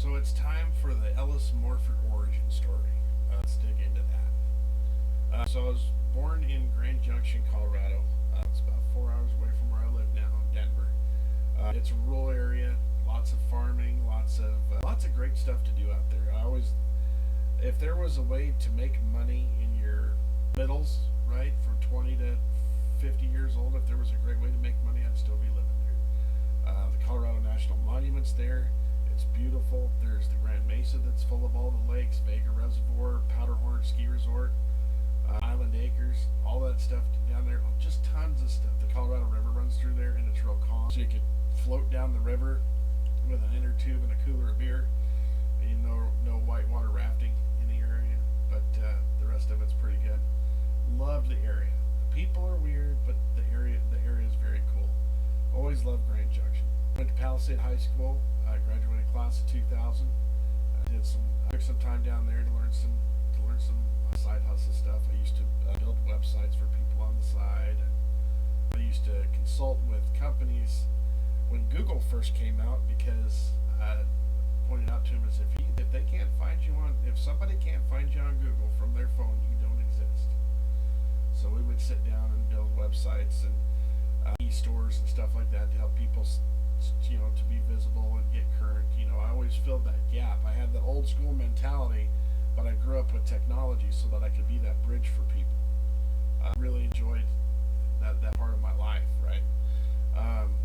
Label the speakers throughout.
Speaker 1: So it's time for the Ellis Morford origin story. Let's dig into that. So I was born in Grand Junction, Colorado. It's about 4 hours away from where I live now in Denver. It's a rural area, lots of farming, lots of great stuff to do out there. If there was a way to make money in your middles, right, from 20 to 50 years old, if there was a great way to make money, I'd still be living there. The Colorado National Monument's there. It's beautiful. There's the Grand Mesa that's full of all the lakes, Vega Reservoir, Powderhorn Ski Resort, Island Acres, all that stuff down there. Just tons of stuff. The Colorado River runs through there, and it's real calm. So you could float down the river with an inner tube and a cooler of beer. And no whitewater rafting in the area, but the rest of it's pretty good. Loved the area. The people are weird, but the area is very cool. Always loved Grand Junction. Went to Palisade High School. I graduated class of 2000. Took some time down there to learn some side hustle stuff. I used to build websites for people on the side. And I used to consult with companies when Google first came out, because I pointed out to them as if somebody can't find you on Google from their phone, you don't exist. So we would sit down and build websites and e-stores and stuff like that to help people, to be visible and get current. I always filled that gap. I had the old school mentality, but I grew up with technology so that I could be that bridge for people. I really enjoyed that part of my life, right?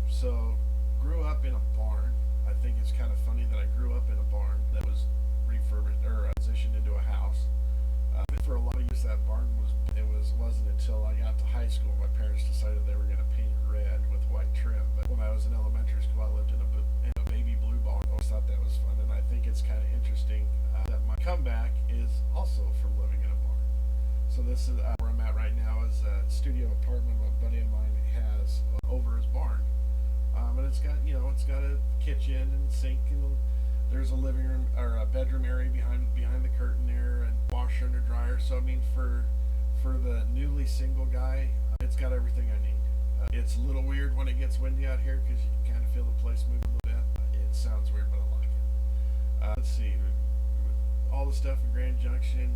Speaker 1: So grew up in a barn. I think it's kind of funny that I grew up in a barn that was refurbished or transitioned into a house. For a lot of years, that barn wasn't until I got to high school my parents decided they were going to paint it red with white trim. But when I was in elementary school, I lived in a baby blue barn. I always thought that was fun, and I think it's kind of interesting that my comeback is also from living in a barn. So this is where I'm at right now, is a studio apartment a buddy of mine has over his barn. And it's got a kitchen and sink, and there's a living room or a bedroom area behind the curtain there, and washer and a dryer. So I mean, for the newly single guy, it's got everything I need. It's a little weird when it gets windy out here because you can kind of feel the place move a little bit. It sounds weird, but I like it. Let's see, all the stuff in Grand Junction.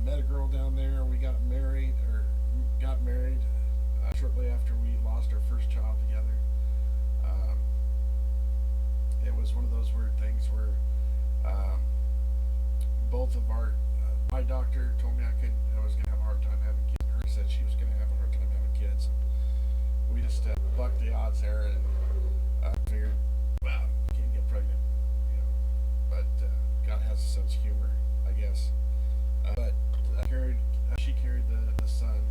Speaker 1: Met a girl down there. We got married shortly after we lost our first child together. It was one of those weird things where both of my doctor told me I was going to have a hard time having kids. Her said she was going to have a hard time having kids. We just bucked the odds there and figured, well, can't get pregnant, But God has a sense of humor, I guess. But she carried the son.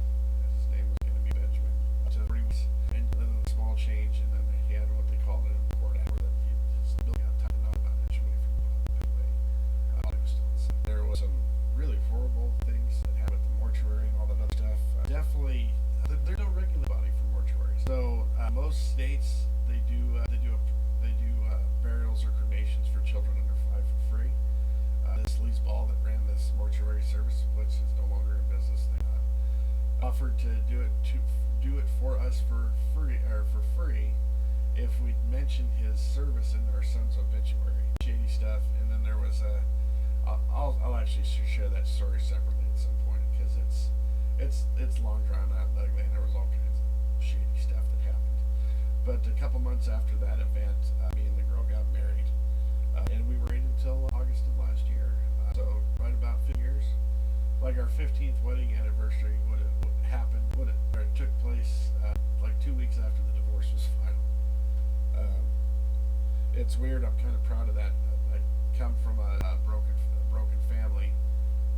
Speaker 1: His name was going to be Benjamin. To 3 weeks, and then a small change, and then he had what they called an import hour that he just got time to know about it away from the way. There was some really horrible things that happened with the mortuary and all that other stuff. Definitely, there's no regular body for mortuaries. So most states they do burials or cremations for children under 5 for free. This Lee's Ball that ran this mortuary service, which is no longer in business, they offered to do it for us for free if we'd mention his service in our son's obituary. Shady stuff. And then there was I'll actually share that story separately at some point, because it's long drawn out and ugly, and there was all kinds of shady stuff that happened. But a couple months after that event, me and the girl got married, and we were married until August of last year. So right about 50 years. Like our 15th wedding anniversary it took place like 2 weeks after the divorce was final. It's weird. I'm kind of proud of that. I come from a broken family,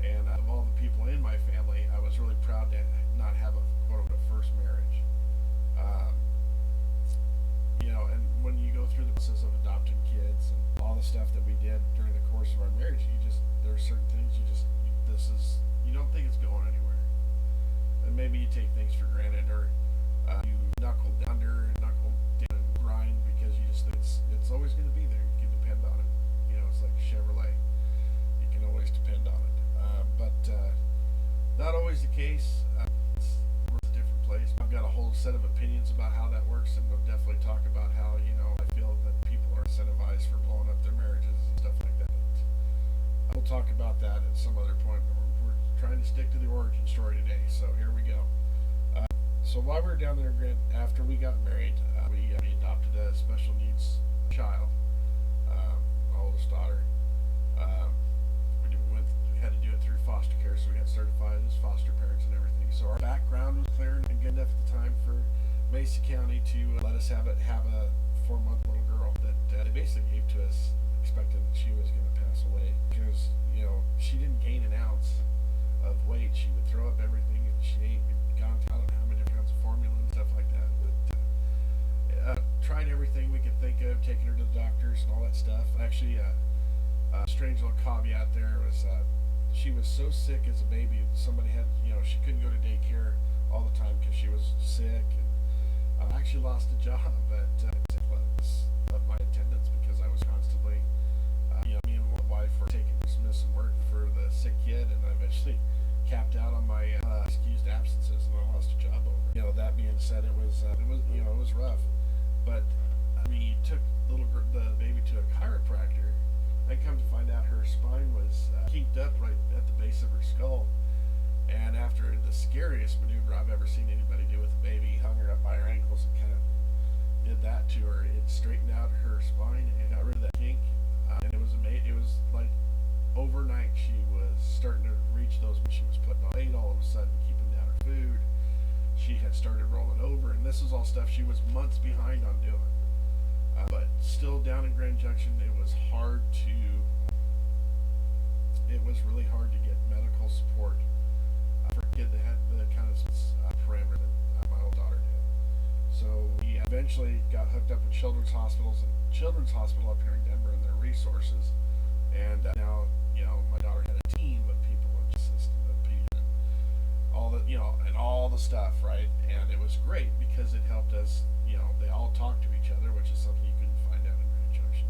Speaker 1: and of all the people in my family, I was really proud to not have a quote-unquote first marriage. And when you go through the process of adopting kids and all the stuff that we did during the course of our marriage, there are certain things you don't think it's going anywhere, and maybe you take things for granted, or you knuckle down and grind because you just think it's always going to be there. You can depend on it. It's like Chevrolet. You can always depend on it. But not always the case. It's a different place. I've got a whole set of opinions about how that works, and we'll definitely talk about how I feel that people are incentivized for blowing up their marriage stick to the origin story today. So here we go. So while we were down there, after we got married, we adopted a special needs child, my oldest daughter. We had to do it through foster care, so we got certified as foster parents and everything. So our background was clear and good enough at the time for Macy County to let us have a 4-month little girl that they basically gave to us, expecting that she was going to pass away because she didn't gain an ounce of weight. She would throw up everything that she ate. We'd gone to I don't know how many different kinds of formula and stuff like that, but tried everything we could think of, taking her to the doctors and all that stuff. Actually, a strange little caveat there was she was so sick as a baby. Somebody had, she couldn't go to daycare all the time because she was sick, and I actually lost a job of my attendance because I was constantly, me and my wife were taking Christmas and work for the sick kid, and I eventually capped out on my excused absences, and I lost a job over it. That being said, it was rough, but we took the baby to a chiropractor. I come to find out her spine was kinked up right at the base of her skull, and after the scariest maneuver I've ever seen anybody do with a baby, hung her up by her ankles and kind of did that to her. It straightened out her spine and got rid of that kink, and it was amazing. It was like overnight she was starting to reach those. She was putting on weight all of a sudden, keeping down her food. She had started rolling over, and this is all stuff she was months behind on doing. But still, down in Grand Junction, it was really hard to get medical support for a kid that had the kind of parameter that my old daughter did. So we eventually got hooked up with Children's Hospital up here in Denver and their resources. And now, my daughter had a team of people and assistant and pediatrician, all the stuff, right? And it was great because it helped us. They all talked to each other, which is something you couldn't find out in Grand Junction.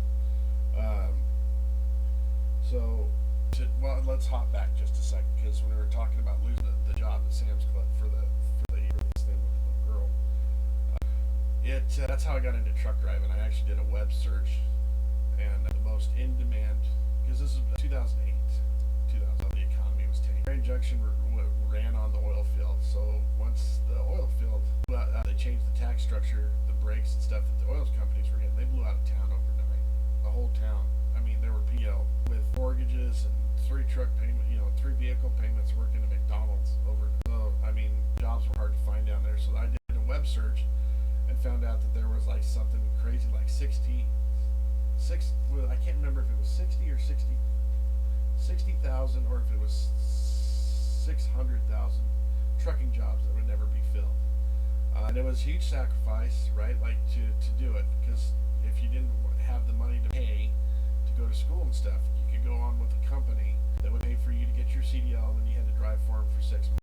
Speaker 1: Let's hop back just a second, because when we were talking about losing the job at Sam's Club for the thing with the little girl, that's how I got into truck driving. I actually did a web search, and the most in demand, because this is 2008, the economy was tanking. Grand Junction ran on the oil field, so once the oil field, they changed the tax structure, the breaks and stuff that the oil companies were getting, they blew out of town overnight. The whole town. I mean, there were people with mortgages and 3 vehicle payments working at McDonald's over. So, jobs were hard to find down there. So I did a web search and found out that there was like something crazy, like I can't remember if it was 60,000 or if it was 600,000 trucking jobs that would never be filled. And it was a huge sacrifice, right? Like to do it, because if you didn't have the money to pay to go to school and stuff, you could go on with a company that would pay for you to get your CDL, and then you had to drive for them for 6 months.